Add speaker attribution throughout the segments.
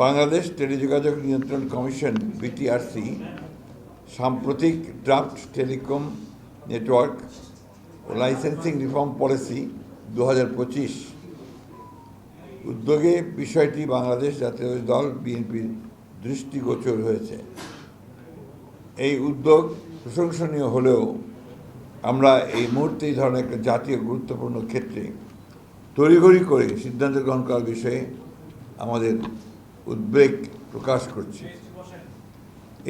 Speaker 1: বাংলাদেশ টেলিযোগাযোগ নিয়ন্ত্রণ commission BTRC সাম্প্রতিক ড্রাফট টেলিকম নেটওয়ার্ক ও লাইসেন্সিং রিফর্ম পলিসি 2025 উদ্যোগে বিষয়টি বাংলাদেশ জাতীয় দল বিএনপির দৃষ্টিগোচর হয়েছে। এই উদ্যোগ প্রশংসনীয় হলেও আমরা এই মুহূর্তে এই ধরনের একটা জাতীয় গুরুত্বপূর্ণ ক্ষেত্রে তড়িঘড়ি করে সিদ্ধান্ত গ্রহণ করার বিষয়ে আমাদের উদ্বেগ প্রকাশ করছি।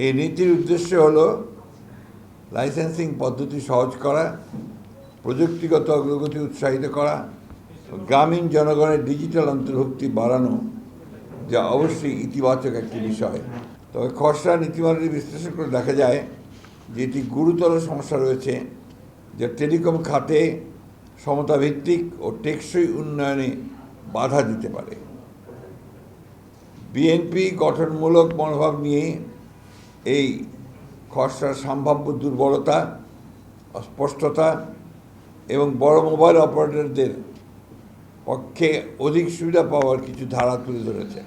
Speaker 1: এই নীতির উদ্দেশ্য হল লাইসেন্সিং পদ্ধতি সহজ করা, প্রযুক্তিগত অগ্রগতি উৎসাহিত করা, গ্রামীণ জনগণের ডিজিটাল অন্তর্ভুক্তি বাড়ানো, যা অবশ্যই ইতিবাচক একটি বিষয়। তবে খসড়া নীতিমালাটি বিশ্লেষণ করে দেখা যায় যে এটি গুরুতর সমস্যা রয়েছে, যা টেলিকম খাতে সমতাভিত্তিক ও টেকসই উন্নয়নে বাধা দিতে পারে। বিএনপি গঠনমূলক মনোভাব নিয়ে এই খসড়ার সম্ভাব্য দুর্বলতা, অস্পষ্টতা এবং বড় মোবাইল অপারেটরদের পক্ষে অধিক সুবিধা পাওয়ার কিছু ধারা তুলে ধরেছে,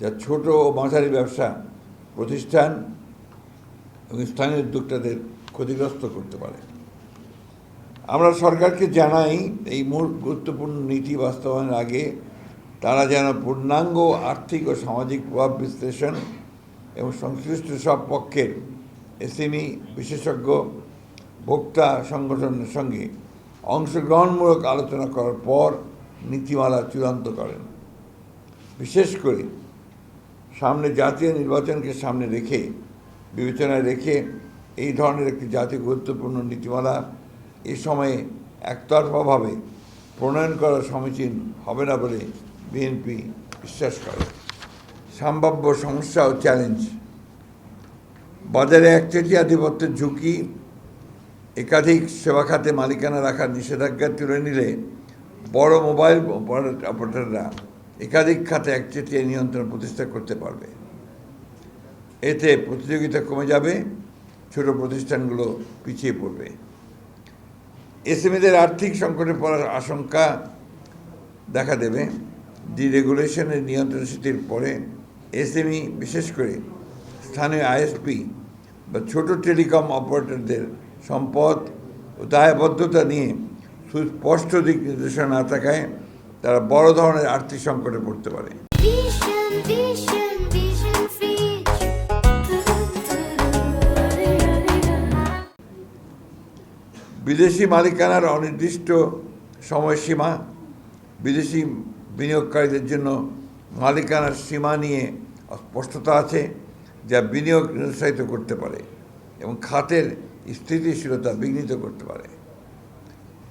Speaker 1: যা ছোট ও মাঝারি ব্যবসা প্রতিষ্ঠান এবং স্থানীয় উদ্যোক্তাদের ক্ষতিগ্রস্ত করতে পারে। আমরা সরকারকে জানাই এই মূল গুরুত্বপূর্ণ নীতি বাস্তবায়নের আগে তারা যেন পূর্ণাঙ্গ আর্থিক ও সামাজিক প্রভাব বিশ্লেষণ এবং সংশ্লিষ্ট সব পক্ষের এসএমই বিশেষজ্ঞ ভোক্তা সংগঠনের সঙ্গে অংশগ্রহণমূলক আলোচনা করার পর নীতিমালা চূড়ান্ত করেন। বিশেষ করে সামনে জাতীয় নির্বাচনকে সামনে রেখে বিবেচনায় রেখে এই ধরনের একটি জাতীয় গুরুত্বপূর্ণ নীতিমালা এ সময়ে একতরফাভাবে প্রণয়ন করা সমীচীন হবে না বলে বিএনপি বিশ্বাস করে। সম্ভাব্য সমস্যা ও চ্যালেঞ্জ: বাজারে একচেটিয়া আধিপত্যের ঝুঁকি, একাধিক সেবা খাতে মালিকানা রাখার নিষেধাজ্ঞা তুলে নিলে বড় মোবাইল অপারেটররা একাধিক খাতে একচেটিয়া নিয়ন্ত্রণ প্রতিষ্ঠা করতে পারবে। এতে প্রতিযোগিতা কমে যাবে, ছোট প্রতিষ্ঠানগুলো পিছিয়ে পড়বে। এসএমইদের আর্থিক সংকটে পড়ার আশঙ্কা দেখা দেবে। ডিরেগুলেশনের নিয়ন্ত্রণ শিথিল পরে এসএমই, বিশেষ করে স্থানীয় আইএসপি বা ছোট টেলিকম অপারেটরদের সম্পদ ও দায়বদ্ধতা নিয়ে সুস্পষ্ট দিক নির্দেশনা না থাকায় তারা বড় ধরনের আর্থিক সংকটে পড়তে পারে। বিদেশি মালিকানার অনির্দিষ্ট সময়সীমা: বিদেশি বিনিয়োগকারীদের জন্য মালিকানার সীমা নিয়ে অস্পষ্টতা আছে, যা বিনিয়োগ নিরুৎসাহিত করতে পারে এবং খাতের স্থিতিশীলতা বিঘ্নিত করতে পারে।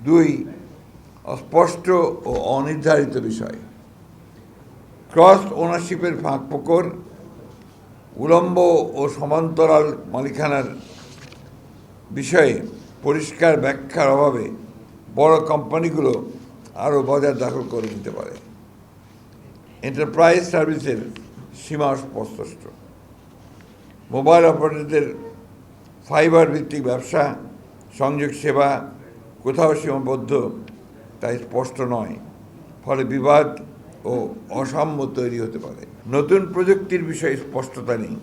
Speaker 1: 2. অস্পষ্ট ও অনির্ধারিত বিষয়: ক্রস ওনারশিপের ফাঁকফোকর, উলম্ব ও সমান্তরাল মালিকানার বিষয়ে পরিষ্কার ব্যাখ্যার অভাবে বড় কোম্পানিগুলো আরও বাজার দখল করে নিতে পারে। এন্টারপ্রাইজ সার্ভিসের সীমা অস্পষ্ট: মোবাইল অপারেটরদের ফাইবার ভিত্তিক ব্যবসা সংযোগ সেবা কোথাও সীমাবদ্ধ তাই স্পষ্ট নয়, ফলে বিবাদ ও অসাম্য তৈরি হতে পারে। নতুন প্রযুক্তির বিষয়ে স্পষ্টতা নেই।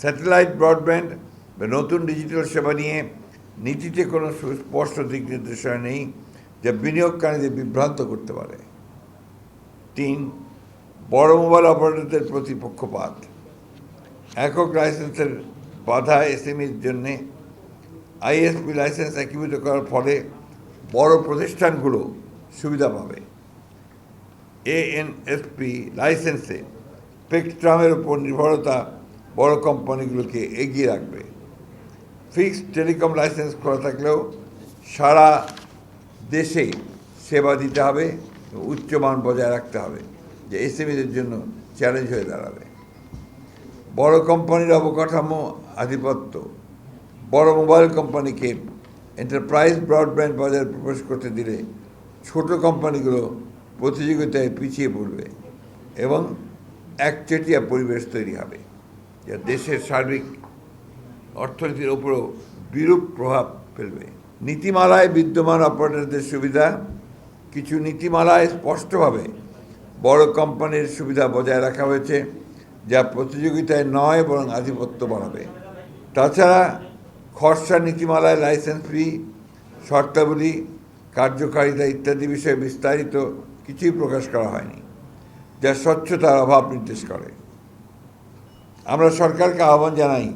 Speaker 1: স্যাটেলাইট ব্রডব্যান্ড বা নতুন ডিজিটাল সেবা নিয়ে নীতিতে কোনো সুস্পষ্ট দিক নির্দেশনা নেই, যা বিনিয়োগকারীদের বিভ্রান্ত করতে পারে। 3. বড় মোবাইল অপারেটরদের প্রতি পক্ষপাত: একক লাইসেন্সের বাধা এসএমইর জন্যে আইএসপি লাইসেন্স একীভূত করার ফলে বড় প্রতিষ্ঠানগুলো সুবিধা পাবে। এএনএসপি লাইসেন্সে স্পেকট্রামের উপর নির্ভরতা বড় কোম্পানিগুলোকে এগিয়ে রাখবে। ফিক্সড টেলিকম লাইসেন্স খোলা থাকলেও সারা দেশে সেবা দিতে হবে, উচ্চমান বজায় রাখতে হবে, যে এসএমইদের জন্য চ্যালেঞ্জ হয়ে দাঁড়াবে। বড় কোম্পানির অবকাঠামো আধিপত্য: বড় মোবাইল কোম্পানিকে এন্টারপ্রাইজ ব্রডব্যান্ড বাজারে প্রবেশ করতে দিলে ছোট কোম্পানিগুলো প্রতিযোগিতায় পিছিয়ে পড়বে এবং একচেটিয়া পরিবেশ তৈরি হবে, যা দেশের সার্বিক অর্থনীতির ওপরও বিরূপ প্রভাব ফেলবে। নীতিমালায় বিদ্যমান অপারেটরদের সুবিধা: কিছু নীতিমালায় স্পষ্টভাবে বড় কোম্পানির সুবিধা বজায় রাখা হয়েছে, যা প্রতিযোগিতায় নয় বরং আধিপত্য বাড়াবে। তাছাড়া খসড়া নীতিমালায় লাইসেন্স ফি, শর্তাবলী, কার্যকারিতা ইত্যাদি বিষয়ে বিস্তারিত কিছুই প্রকাশ করা হয়নি, যা স্বচ্ছতার অভাব নির্দেশ করে। আমরা সরকারকে আহ্বান জানাই,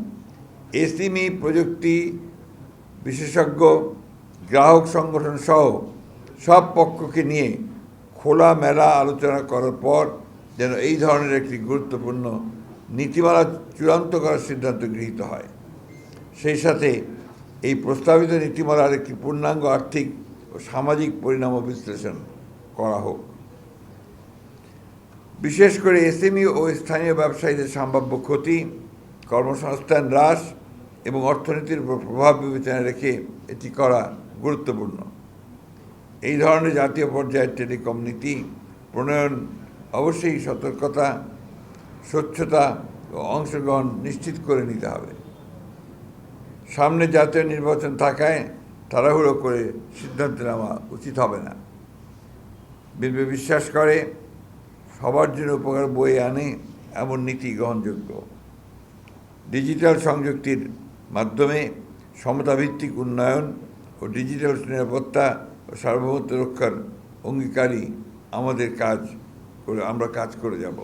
Speaker 1: এসএমই প্রযুক্তি বিশেষজ্ঞ, গ্রাহক সংগঠন সহ সব পক্ষকে নিয়ে খোলামেলা আলোচনা করার পর যেন এই ধরনের একটি গুরুত্বপূর্ণ নীতিমালা চূড়ান্ত করার সিদ্ধান্ত গৃহীত হয়। সেই সাথে এই প্রস্তাবিত নীতিমালার একটি পূর্ণাঙ্গ আর্থিক ও সামাজিক পরিণাম বিশ্লেষণ করা হোক। বিশেষ করে এসএমই ও স্থানীয় ব্যবসায়ীদের সম্ভাব্য ক্ষতি, কর্মসংস্থান হ্রাস এবং অর্থনীতির উপর প্রভাব বিবেচনায় রেখে এটি করা গুরুত্বপূর্ণ। এই ধরনের জাতীয় পর্যায়ের টেলিকম নীতি প্রণয়ন অবশ্যই সতর্কতা, স্বচ্ছতা ও অংশগ্রহণ নিশ্চিত করে নিতে হবে। সামনে জাতীয় নির্বাচন থাকায় তাড়াহুড়ো করে সিদ্ধান্ত নেওয়া উচিত হবে না। বিএনপি বিশ্বাস করে সবার জন্য উপকার বয়ে আনে এমন নীতি গ্রহণযোগ্য। ডিজিটাল সংযুক্তির মাধ্যমে সমতাভিত্তিক উন্নয়ন ও ডিজিটাল নিরাপত্তা ও সার্বভৌমত্ব রক্ষার অঙ্গীকারী আমরা কাজ করে যাব।